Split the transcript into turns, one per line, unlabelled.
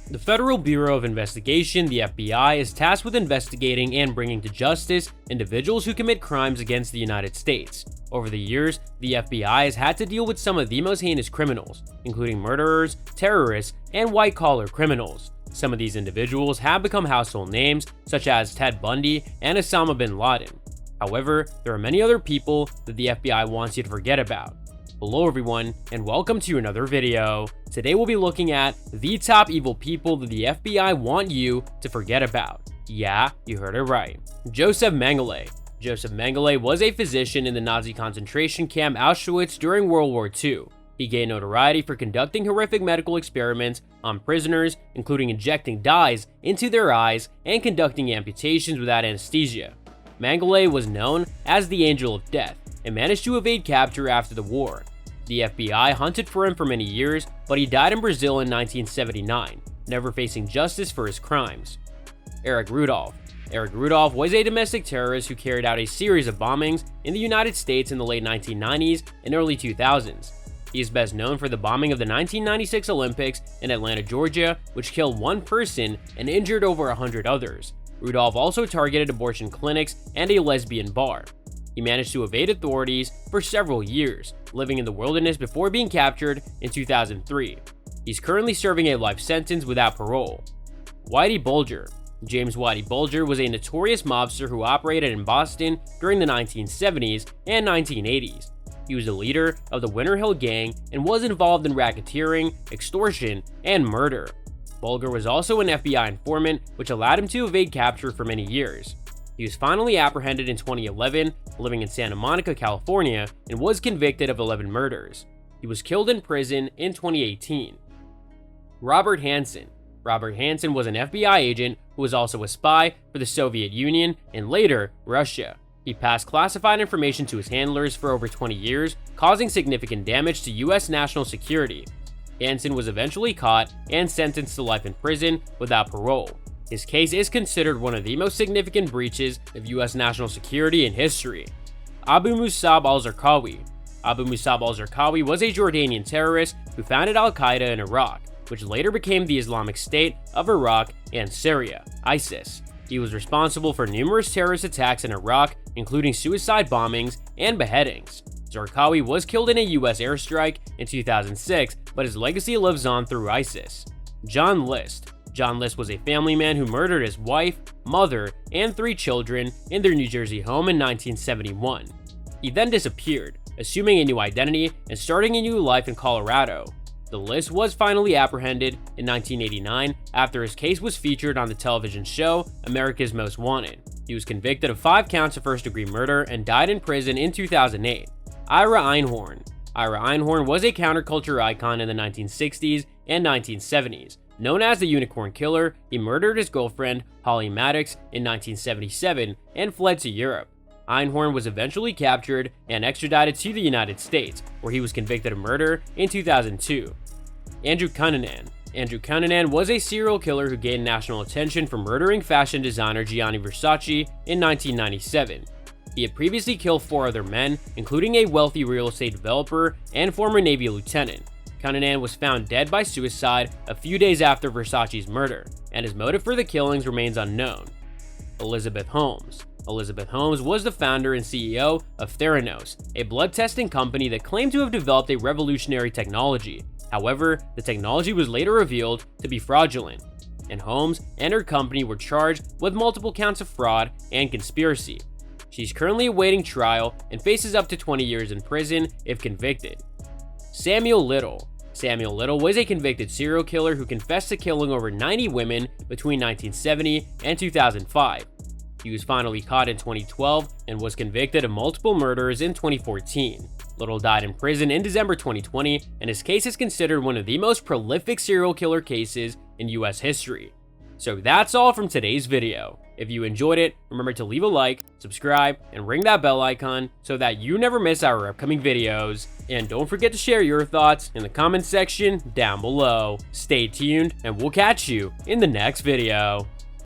The Federal Bureau of Investigation, the FBI, is tasked with investigating and bringing to justice individuals who commit crimes against the United States. Over the years, the FBI has had to deal with some of the most heinous criminals, including murderers, terrorists, and white-collar criminals. Some of these individuals have become household names, such as Ted Bundy and Osama bin Laden. However, there are many other people that the FBI wants you to forget about. Hello everyone, and welcome to another video. Today we'll be looking at the top evil people that the FBI want you to forget about. Yeah, you heard it right. Joseph Mengele. Joseph Mengele was a physician in the Nazi concentration camp Auschwitz during World War II. He gained notoriety for conducting horrific medical experiments on prisoners, including injecting dyes into their eyes and conducting amputations without anesthesia. Mengele was known as the Angel of Death and managed to evade capture after the war. The FBI hunted for him for many years, but he died in Brazil in 1979, never facing justice for his crimes. Eric Rudolph. Eric Rudolph was a domestic terrorist who carried out a series of bombings in the United States in the late 1990s and early 2000s. He is best known for the bombing of the 1996 Olympics in Atlanta, Georgia, which killed one person and injured over 100 others. Rudolph also targeted abortion clinics and a lesbian bar. He managed to evade authorities for several years, living in the wilderness before being captured in 2003. He's currently serving a life sentence without parole. Whitey Bulger. James Whitey Bulger was a notorious mobster who operated in Boston during the 1970s and 1980s. He was the leader of the Winter Hill Gang and was involved in racketeering, extortion, and murder. Bulger was also an FBI informant, which allowed him to evade capture for many years. He was finally apprehended in 2011, living in Santa Monica, California, and was convicted of 11 murders. He was killed in prison in 2018. Robert Hansen. Robert Hansen was an FBI agent who was also a spy for the Soviet Union and later Russia. He passed classified information to his handlers for over 20 years, causing significant damage to U.S. national security. Hansen was eventually caught and sentenced to life in prison without parole. His case is considered one of the most significant breaches of U.S. national security in history. Abu Musab alZarqawi. Abu Musab alZarqawi was a Jordanian terrorist who founded al-Qaeda in Iraq, which later became the Islamic State of Iraq and Syria, ISIS. He was responsible for numerous terrorist attacks in Iraq, including suicide bombings and beheadings. Zarqawi was killed in a U.S. airstrike in 2006, but his legacy lives on through ISIS. John List. John List was a family man who murdered his wife, mother, and 3 children in their New Jersey home in 1971. He then disappeared, assuming a new identity and starting a new life in Colorado. The List was finally apprehended in 1989 after his case was featured on the television show America's Most Wanted. He was convicted of 5 counts of first-degree murder and died in prison in 2008. Ira Einhorn. Ira Einhorn was a counterculture icon in the 1960s and 1970s. Known as the Unicorn Killer, he murdered his girlfriend, Holly Maddox, in 1977 and fled to Europe. Einhorn was eventually captured and extradited to the United States, where he was convicted of murder in 2002. Andrew Cunnan. Andrew Cunnan was a serial killer who gained national attention for murdering fashion designer Gianni Versace in 1997. He had previously killed 4 other men, including a wealthy real estate developer and former Navy lieutenant. Cunnan was found dead by suicide a few days after Versace's murder, and his motive for the killings remains unknown. Elizabeth Holmes. Elizabeth Holmes was the founder and CEO of Theranos, a blood testing company that claimed to have developed a revolutionary technology. However, the technology was later revealed to be fraudulent, and Holmes and her company were charged with multiple counts of fraud and conspiracy. She's currently awaiting trial and faces up to 20 years in prison if convicted. Samuel Little. Samuel Little was a convicted serial killer who confessed to killing over 90 women between 1970 and 2005. He was finally caught in 2012 and was convicted of multiple murders in 2014. Little died in prison in December 2020, and his case is considered one of the most prolific serial killer cases in US history. So that's all from today's video. If you enjoyed it, remember to leave a like, subscribe, and ring that bell icon so that you never miss our upcoming videos. And don't forget to share your thoughts in the comments section down below. Stay tuned, and we'll catch you in the next video.